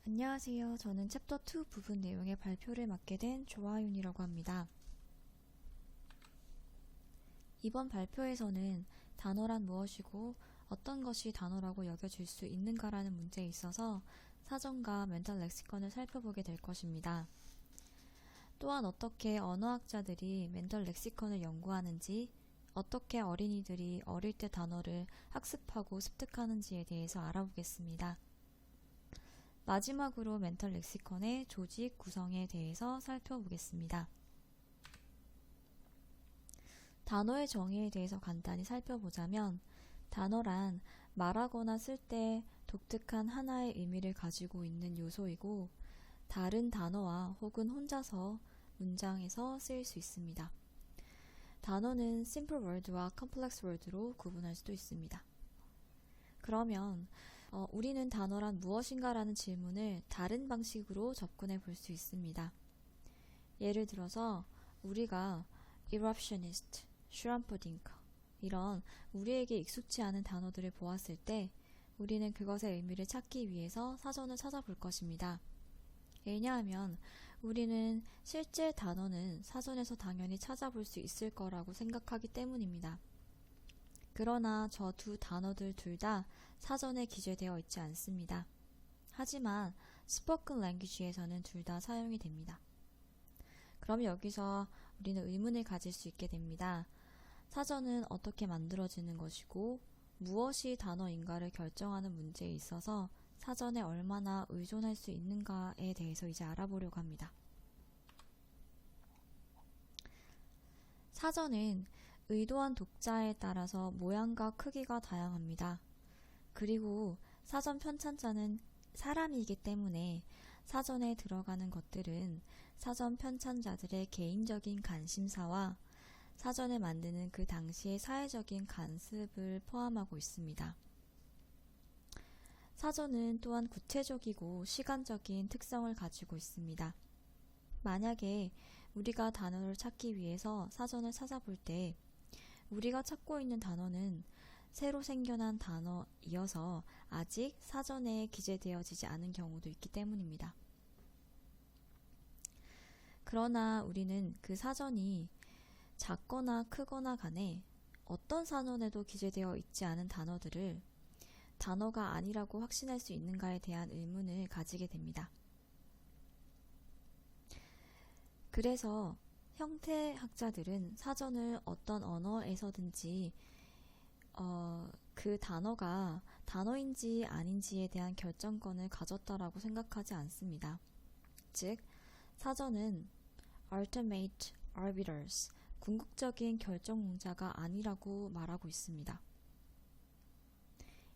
안녕하세요. 저는 챕터 2 부분 내용의 발표를 맡게 된 조아윤이라고 합니다. 이번 발표에서는 단어란 무엇이고 어떤 것이 단어라고 여겨질 수 있는가라는 문제에 있어서 사전과 멘탈 렉시컨을 살펴보게 될 것입니다. 또한 어떻게 언어학자들이 멘탈 렉시컨을 연구하는지, 어떻게 어린이들이 어릴 때 단어를 학습하고 습득하는지에 대해서 알아보겠습니다. 마지막으로 멘탈 렉시컨의 조직 구성에 대해서 살펴보겠습니다. 단어의 정의에 대해서 간단히 살펴보자면, 단어란 말하거나 쓸 때 독특한 하나의 의미를 가지고 있는 요소이고, 다른 단어와 혹은 혼자서 문장에서 쓰일 수 있습니다. 단어는 심플 월드와 컴플렉스 월드로 구분할 수도 있습니다. 그러면 우리는 단어란 무엇인가 라는 질문을 다른 방식으로 접근해 볼 수 있습니다. 예를 들어서 우리가 eruptionist, schramperdinker 이런 우리에게 익숙치 않은 단어들을 보았을 때 우리는 그것의 의미를 찾기 위해서 사전을 찾아볼 것입니다. 왜냐하면 우리는 실제 단어는 사전에서 당연히 찾아볼 수 있을 거라고 생각하기 때문입니다. 그러나 저 두 단어들 둘 다 사전에 기재되어 있지 않습니다. 하지만 스포큰 랭귀지에서는 둘 다 사용이 됩니다. 그럼 여기서 우리는 의문을 가질 수 있게 됩니다. 사전은 어떻게 만들어지는 것이고 무엇이 단어인가를 결정하는 문제에 있어서 사전에 얼마나 의존할 수 있는가에 대해서 이제 알아보려고 합니다. 사전은 의도한 독자에 따라서 모양과 크기가 다양합니다. 그리고 사전 편찬자는 사람이기 때문에 사전에 들어가는 것들은 사전 편찬자들의 개인적인 관심사와 사전을 만드는 그 당시의 사회적인 관습을 포함하고 있습니다. 사전은 또한 구체적이고 시간적인 특성을 가지고 있습니다. 만약에 우리가 단어를 찾기 위해서 사전을 찾아볼 때 우리가 찾고 있는 단어는 새로 생겨난 단어이어서 아직 사전에 기재되어지지 않은 경우도 있기 때문입니다. 그러나 우리는 그 사전이 작거나 크거나 간에 어떤 사전에도 기재되어 있지 않은 단어들을 단어가 아니라고 확신할 수 있는가에 대한 의문을 가지게 됩니다. 그래서 형태학자들은 사전을 어떤 언어에서든지 그 단어가 단어인지 아닌지에 대한 결정권을 가졌다라고 생각하지 않습니다. 즉, 사전은 ultimate arbiters, 궁극적인 결정공자가 아니라고 말하고 있습니다.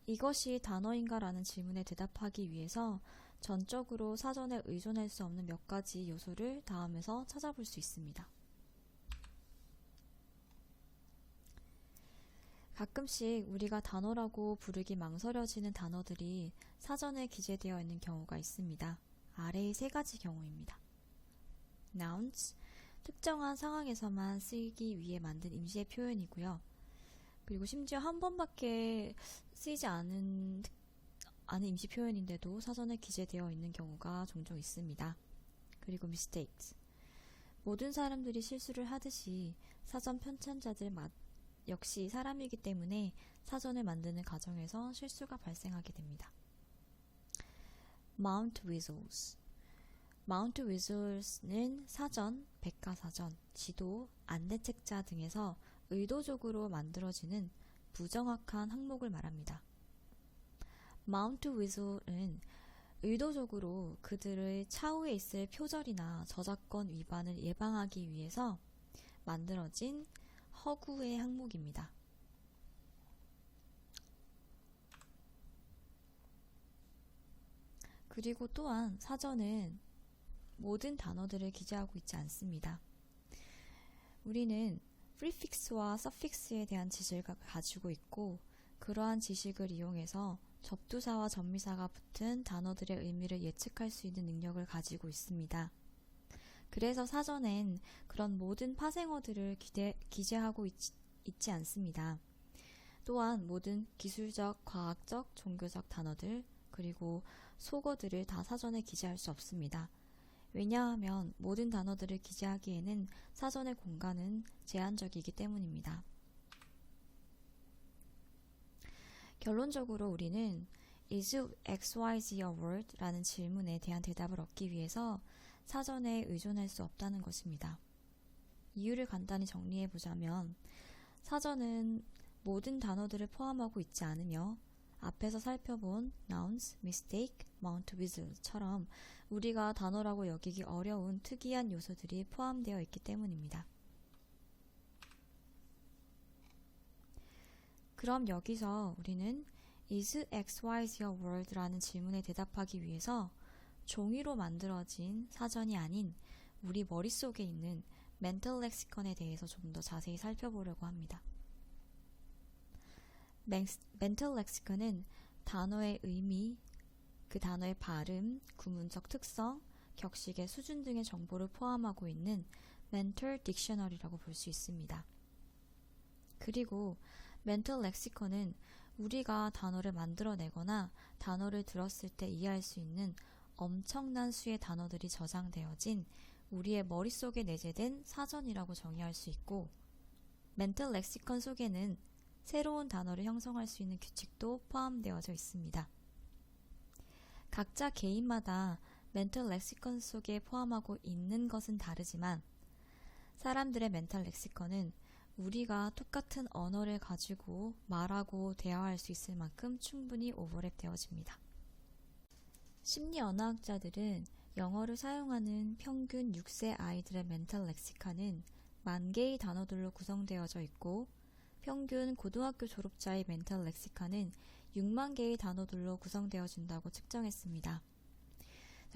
이것이 단어인가라는 질문에 대답하기 위해서 전적으로 사전에 의존할 수 없는 몇 가지 요소를 다음에서 찾아볼 수 있습니다. 가끔씩 우리가 단어라고 부르기 망설여지는 단어들이 사전에 기재되어 있는 경우가 있습니다. 아래의 세 가지 경우입니다. nouns, 특정한 상황에서만 쓰이기 위해 만든 임시의 표현이고요. 그리고 심지어 한 번밖에 쓰이지 않은 임시 표현인데도 사전에 기재되어 있는 경우가 종종 있습니다. 그리고 mistakes, 모든 사람들이 실수를 하듯이 사전 편찬자들 역시 사람이기 때문에 사전을 만드는 과정에서 실수가 발생하게 됩니다. Mount Weasels, Mount Weasles는 사전, 백과사전, 지도, 안내책자 등에서 의도적으로 만들어지는 부정확한 항목을 말합니다. Mount Weasel은 의도적으로 그들의 차후에 있을 표절이나 저작권 위반을 예방하기 위해서 만들어진 허구의 항목입니다. 그리고 또한 사전은 모든 단어들을 기재하고 있지 않습니다. 우리는 프리픽스와 서픽스에 대한 지식을 가지고 있고 그러한 지식을 이용해서 접두사와 전미사가 붙은 단어들의 의미를 예측할 수 있는 능력을 가지고 있습니다. 그래서 사전엔 그런 모든 파생어들을 기재하고 있지 않습니다. 또한 모든 기술적, 과학적, 종교적 단어들, 그리고 속어들을 다 사전에 기재할 수 없습니다. 왜냐하면 모든 단어들을 기재하기에는 사전의 공간은 제한적이기 때문입니다. 결론적으로 우리는 Is XYZ a word? 라는 질문에 대한 대답을 얻기 위해서 사전에 의존할 수 없다는 것입니다. 이유를 간단히 정리해보자면 사전은 모든 단어들을 포함하고 있지 않으며 앞에서 살펴본 nouns, mistake, mount, with처럼 우리가 단어라고 여기기 어려운 특이한 요소들이 포함되어 있기 때문입니다. 그럼 여기서 우리는 Is XYZ a word? 라는 질문에 대답하기 위해서 종이로 만들어진 사전이 아닌 우리 머릿속에 있는 멘털 렉시컨에 대해서 좀 더 자세히 살펴보려고 합니다. 멘털 렉시컨은 단어의 의미, 그 단어의 발음, 구문적 특성, 격식의 수준 등의 정보를 포함하고 있는 멘털 딕셔너리라고 볼 수 있습니다. 그리고 멘털 렉시컨은 우리가 단어를 만들어내거나 단어를 들었을 때 이해할 수 있는 엄청난 수의 단어들이 저장되어진 우리의 머릿속에 내재된 사전이라고 정의할 수 있고, 멘털 렉시컨 속에는 새로운 단어를 형성할 수 있는 규칙도 포함되어져 있습니다. 각자 개인마다 멘털 렉시컨 속에 포함하고 있는 것은 다르지만 사람들의 멘털 렉시컨은 우리가 똑같은 언어를 가지고 말하고 대화할 수 있을 만큼 충분히 오버랩 되어집니다. 심리 언어학자들은 영어를 사용하는 평균 6세 아이들의 멘털 렉시컨은 10,000개의 단어들로 구성되어져 있고 평균 고등학교 졸업자의 멘털 렉시컨은 6만 개의 단어들로 구성되어진다고 측정했습니다.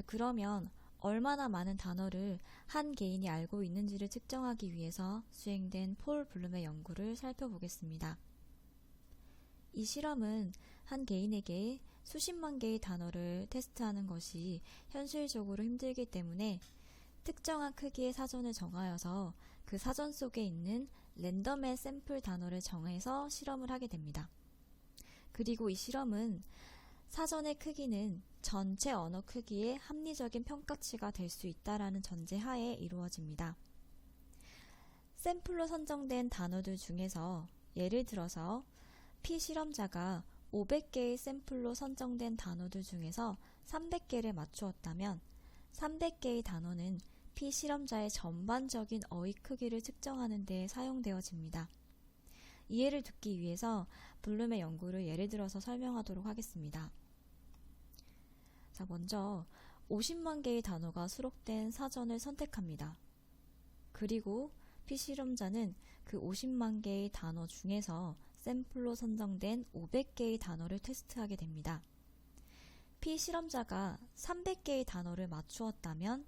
그러면 얼마나 많은 단어를 한 개인이 알고 있는지를 측정하기 위해서 수행된 폴 블룸의 연구를 살펴보겠습니다. 이 실험은 한 개인에게 수십만 개의 단어를 테스트하는 것이 현실적으로 힘들기 때문에 특정한 크기의 사전을 정하여서 그 사전 속에 있는 랜덤의 샘플 단어를 정해서 실험을 하게 됩니다. 그리고 이 실험은 사전의 크기는 전체 언어 크기의 합리적인 평가치가 될 수 있다라는 전제하에 이루어집니다. 샘플로 선정된 단어들 중에서 예를 들어서 피실험자가 500개의 샘플로 선정된 단어들 중에서 300개를 맞추었다면 300개의 단어는 피실험자의 전반적인 어휘 크기를 측정하는 데 사용되어집니다. 이해를 돕기 위해서 블룸의 연구를 예를 들어서 설명하도록 하겠습니다. 자, 먼저 50만 개의 단어가 수록된 사전을 선택합니다. 그리고 피실험자는 그 50만 개의 단어 중에서 샘플로 선정된 500개의 단어를 테스트하게 됩니다. 피실험자가 300개의 단어를 맞추었다면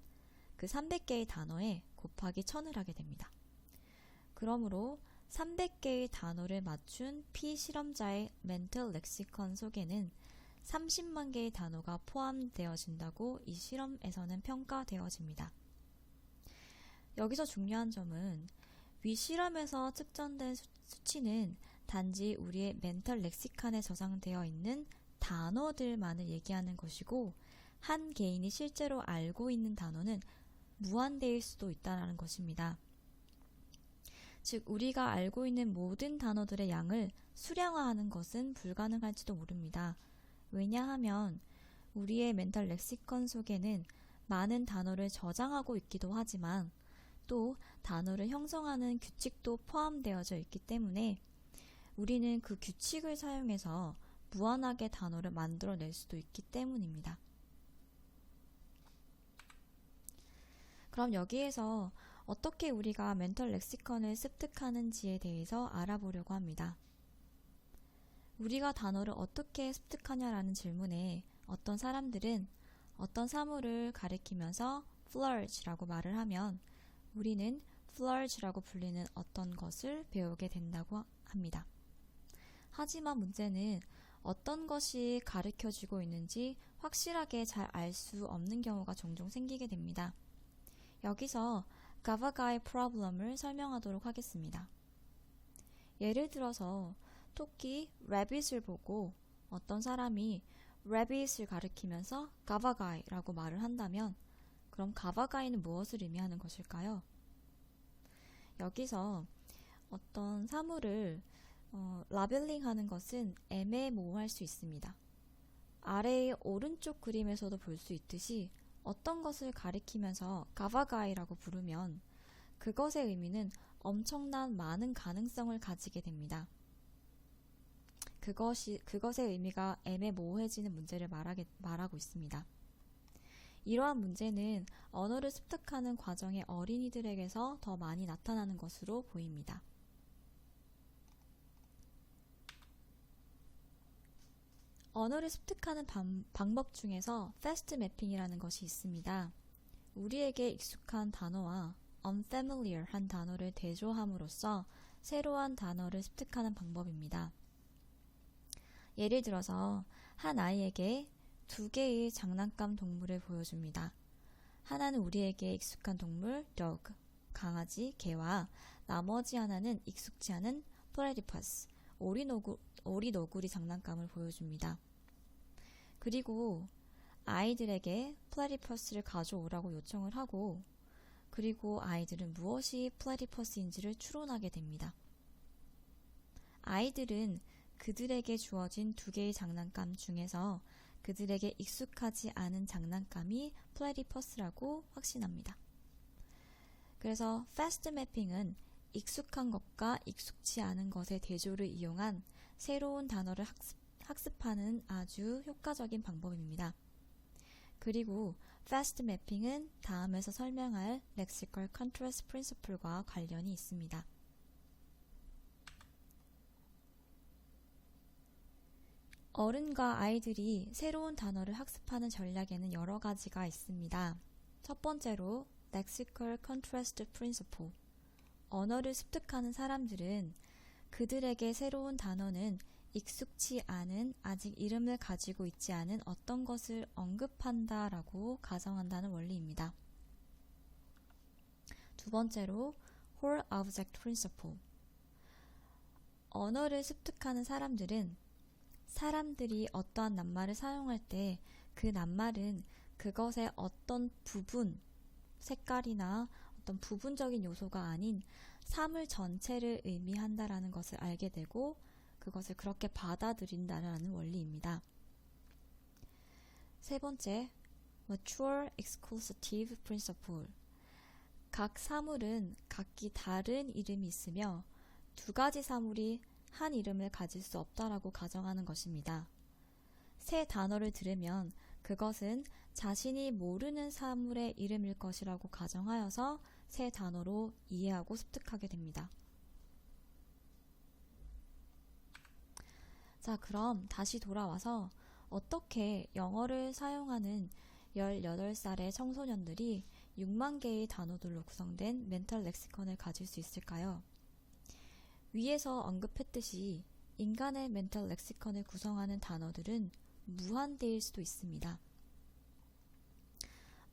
그 300개의 단어에 곱하기 1000을 하게 됩니다. 그러므로 300개의 단어를 맞춘 피실험자의 멘털 렉시컨 속에는 30만 개의 단어가 포함되어진다고 이 실험에서는 평가되어집니다. 여기서 중요한 점은 위 실험에서 측정된 수치는 단지 우리의 멘털 렉시컨에 저장되어 있는 단어들만을 얘기하는 것이고 한 개인이 실제로 알고 있는 단어는 무한대일 수도 있다는 것입니다. 즉 우리가 알고 있는 모든 단어들의 양을 수량화하는 것은 불가능할지도 모릅니다. 왜냐하면 우리의 멘털 렉시컨 속에는 많은 단어를 저장하고 있기도 하지만 또 단어를 형성하는 규칙도 포함되어져 있기 때문에 우리는 그 규칙을 사용해서 무한하게 단어를 만들어낼 수도 있기 때문입니다. 그럼 여기에서 어떻게 우리가 멘털 렉시컨을 습득하는지에 대해서 알아보려고 합니다. 우리가 단어를 어떻게 습득하냐라는 질문에 어떤 사람들은 어떤 사물을 가리키면서 flourish라고 말을 하면 우리는 flourish라고 불리는 어떤 것을 배우게 된다고 합니다. 하지만 문제는 어떤 것이 가르쳐지고 있는지 확실하게 잘 알 수 없는 경우가 종종 생기게 됩니다. 여기서 가바가의 프로블럼을 설명하도록 하겠습니다. 예를 들어서 토끼 rabbit을 보고 어떤 사람이 rabbit을 가리키면서 가바가이라고 말을 한다면 그럼 가바가이는 무엇을 의미하는 것일까요? 여기서 어떤 사물을 라벨링하는 것은 애매모호할 수 있습니다. 아래의 오른쪽 그림에서도 볼 수 있듯이 어떤 것을 가리키면서 가바가이라고 부르면 그것의 의미는 엄청난 많은 가능성을 가지게 됩니다. 그것의 의미가 애매모호해지는 문제를 말하고 있습니다. 이러한 문제는 언어를 습득하는 과정의 어린이들에게서 더 많이 나타나는 것으로 보입니다. 언어를 습득하는 방법 중에서 패스트 매핑이라는 것이 있습니다. 우리에게 익숙한 단어와 unfamiliar한 단어를 대조함으로써 새로운 단어를 습득하는 방법입니다. 예를 들어서 한 아이에게 두 개의 장난감 동물을 보여줍니다. 하나는 우리에게 익숙한 동물 dog, 강아지, 개와 나머지 하나는 익숙지 않은 platypus, 오리너구리 장난감을 보여줍니다. 그리고 아이들에게 platypus를 가져오라고 요청을 하고 그리고 아이들은 무엇이 platypus인지를 추론하게 됩니다. 아이들은 그들에게 주어진 두 개의 장난감 중에서 그들에게 익숙하지 않은 장난감이 platypus라고 확신합니다. 그래서 fast mapping은 익숙한 것과 익숙치 않은 것의 대조를 이용한 새로운 단어를 학습하는 아주 효과적인 방법입니다. 그리고 fast mapping은 다음에서 설명할 lexical contrast principle과 관련이 있습니다. 어른과 아이들이 새로운 단어를 학습하는 전략에는 여러 가지가 있습니다. 첫 번째로 lexical contrast principle. 언어를 습득하는 사람들은 그들에게 새로운 단어는 익숙치 않은 아직 이름을 가지고 있지 않은 어떤 것을 언급한다라고 가정한다는 원리입니다. 두 번째로 whole object principle. 언어를 습득하는 사람들은 사람들이 어떠한 낱말을 사용할 때 그 낱말은 그것의 어떤 부분, 색깔이나 어떤 부분적인 요소가 아닌 사물 전체를 의미한다라는 것을 알게 되고 그것을 그렇게 받아들인다라는 원리입니다. 세 번째, mature exclusive principle. 각 사물은 각기 다른 이름이 있으며 두 가지 사물이 한 이름을 가질 수 없다라고 가정하는 것입니다. 새 단어를 들으면 그것은 자신이 모르는 사물의 이름일 것이라고 가정하여서 새 단어로 이해하고 습득하게 됩니다. 자, 그럼 다시 돌아와서 어떻게 영어를 사용하는 18살의 청소년들이 6만 개의 단어들로 구성된 멘탈 렉시컨을 가질 수 있을까요? 위에서 언급했듯이 인간의 멘탈 렉시컨을 구성하는 단어들은 무한대일 수도 있습니다.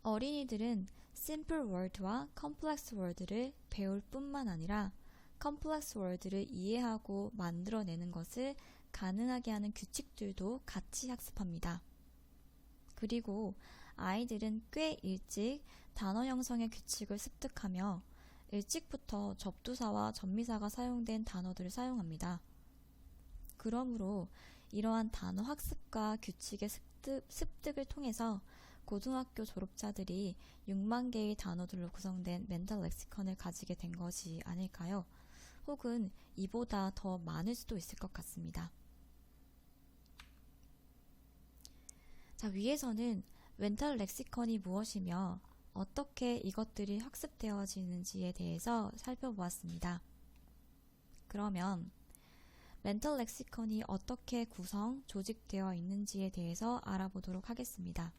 어린이들은 simple word와 complex word를 배울 뿐만 아니라 complex word를 이해하고 만들어내는 것을 가능하게 하는 규칙들도 같이 학습합니다. 그리고 아이들은 꽤 일찍 단어 형성의 규칙을 습득하며 일찍부터 접두사와 접미사가 사용된 단어들을 사용합니다. 그러므로 이러한 단어 학습과 규칙의 습득을 통해서 고등학교 졸업자들이 6만 개의 단어들로 구성된 멘탈 렉시컨을 가지게 된 것이 아닐까요? 혹은 이보다 더 많을 수도 있을 것 같습니다. 자, 위에서는 멘탈 렉시컨이 무엇이며 어떻게 이것들이 학습되어지는지에 대해서 살펴보았습니다. 그러면 멘탈 렉시컨이 어떻게 조직되어 있는지에 대해서 알아보도록 하겠습니다.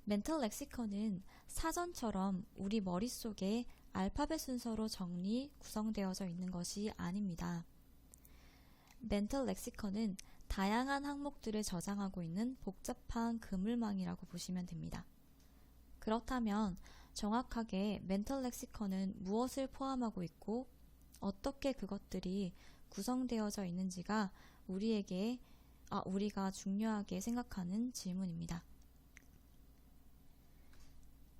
멘탈 렉시컨은 사전처럼 우리 머릿속에 알파벳 순서로 구성되어져 있는 것이 아닙니다. 멘탈 렉시컨은 다양한 항목들을 저장하고 있는 복잡한 그물망이라고 보시면 됩니다. 그렇다면 정확하게 멘탈 렉시컨은 무엇을 포함하고 있고 어떻게 그것들이 구성되어져 있는지가 우리에게 우리가 중요하게 생각하는 질문입니다.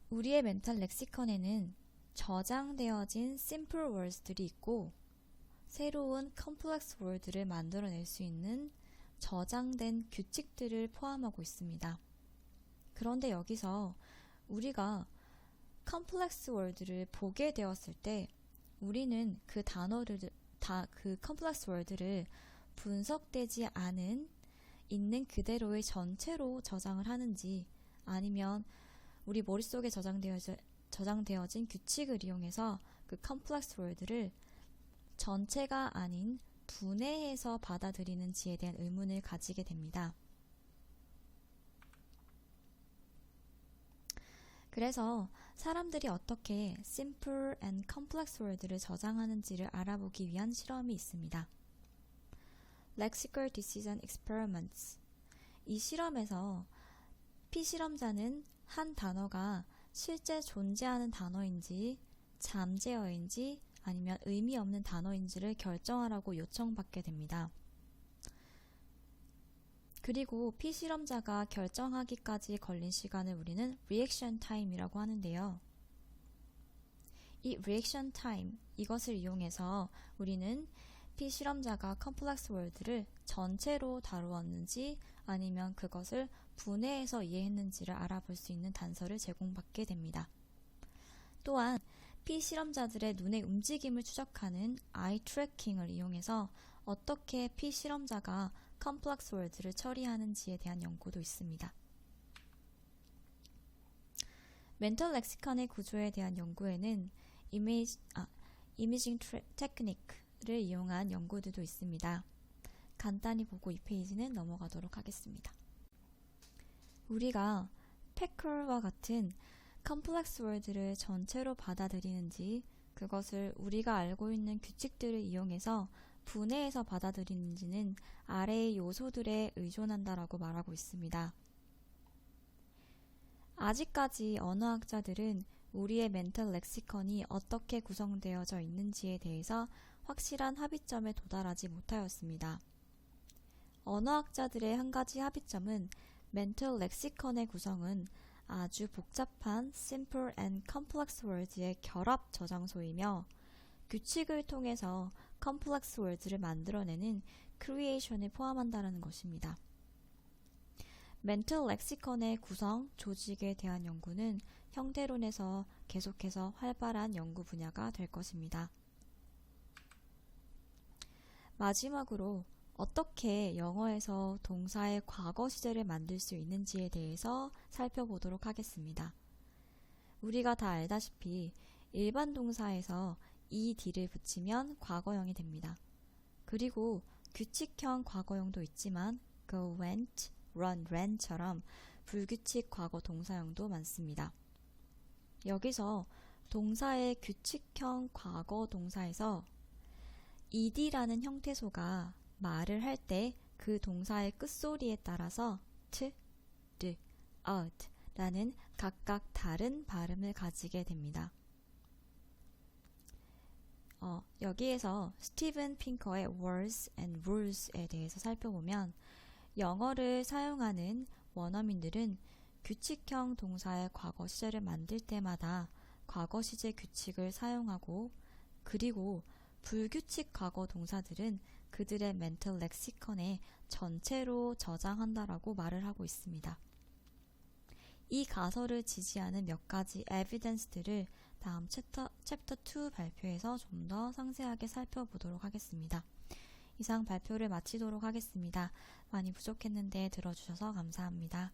우리의 멘탈 렉시컨에는 저장되어진 simple words들이 있고 새로운 complex word를 만들어낼 수 있는 저장된 규칙들을 포함하고 있습니다. 그런데 여기서 우리가 complex word를 보게 되었을 때 우리는 그 그 complex word를 분석되지 않은 있는 그대로의 전체로 저장을 하는지 아니면 우리 머릿속에 저장되어진 규칙을 이용해서 그 complex word를 전체가 아닌 분해해서 받아들이는지에 대한 의문을 가지게 됩니다. 그래서 사람들이 어떻게 simple and complex word를 저장하는지를 알아보기 위한 실험이 있습니다. Lexical Decision Experiments. 이 실험에서 피실험자는 한 단어가 실제 존재하는 단어인지 잠재어인지 아니면 의미 없는 단어인지를 결정하라고 요청받게 됩니다. 그리고 피실험자가 결정하기까지 걸린 시간을 우리는 reaction time이라고 하는데요. 이 reaction time, 이것을 이용해서 우리는 피실험자가 컴플렉스 월드를 전체로 다루었는지 아니면 그것을 분해해서 이해했는지를 알아볼 수 있는 단서를 제공받게 됩니다. 또한 피실험자들의 눈의 움직임을 추적하는 아이 트래킹을 이용해서 어떻게 피실험자가 컴플렉스 월드를 처리하는지에 대한 연구도 있습니다. 멘털 렉시컨의 구조에 대한 연구에는 이미징 테크닉을 이용한 연구들도 있습니다. 간단히 보고 이 페이지는 넘어가도록 하겠습니다. 우리가 패컬과 같은 컴플렉스 월드를 전체로 받아들이는지 그것을 우리가 알고 있는 규칙들을 이용해서 분해해서 받아들이는지는 아래의 요소들에 의존한다라고 말하고 있습니다. 아직까지 언어학자들은 우리의 멘털 렉시컨이 어떻게 구성되어져 있는지에 대해서 확실한 합의점에 도달하지 못하였습니다. 언어학자들의 한 가지 합의점은 멘털 렉시컨의 구성은 아주 복잡한 simple and complex words의 결합 저장소이며 규칙을 통해서 complex words를 만들어내는 creation을 포함한다는 것입니다. 멘털 렉시컨의 구성, 조직에 대한 연구는 형태론에서 계속해서 활발한 연구 분야가 될 것입니다. 마지막으로 어떻게 영어에서 동사의 과거 시제를 만들 수 있는지에 대해서 살펴보도록 하겠습니다. 우리가 다 알다시피 일반 동사에서 ed를 붙이면 과거형이 됩니다. 그리고 규칙형 과거형도 있지만 go, went, run, ran처럼 불규칙 과거 동사형도 많습니다. 여기서 동사의 규칙형 과거 동사에서 ed라는 형태소가 말을 할 때 그 동사의 끝소리에 따라서 t, d, out 라는 각각 다른 발음을 가지게 됩니다. 여기에서 스티븐 핑커의 Words and Rules에 대해서 살펴보면 영어를 사용하는 원어민들은 규칙형 동사의 과거 시제를 만들 때마다 과거 시제 규칙을 사용하고 그리고 불규칙 과거 동사들은 그들의 멘털 렉시컨에 전체로 저장한다라고 말을 하고 있습니다. 이 가설을 지지하는 몇 가지 에비던스들을 다음 챕터 2 발표에서 좀 더 상세하게 살펴보도록 하겠습니다. 이상 발표를 마치도록 하겠습니다. 많이 부족했는데 들어주셔서 감사합니다.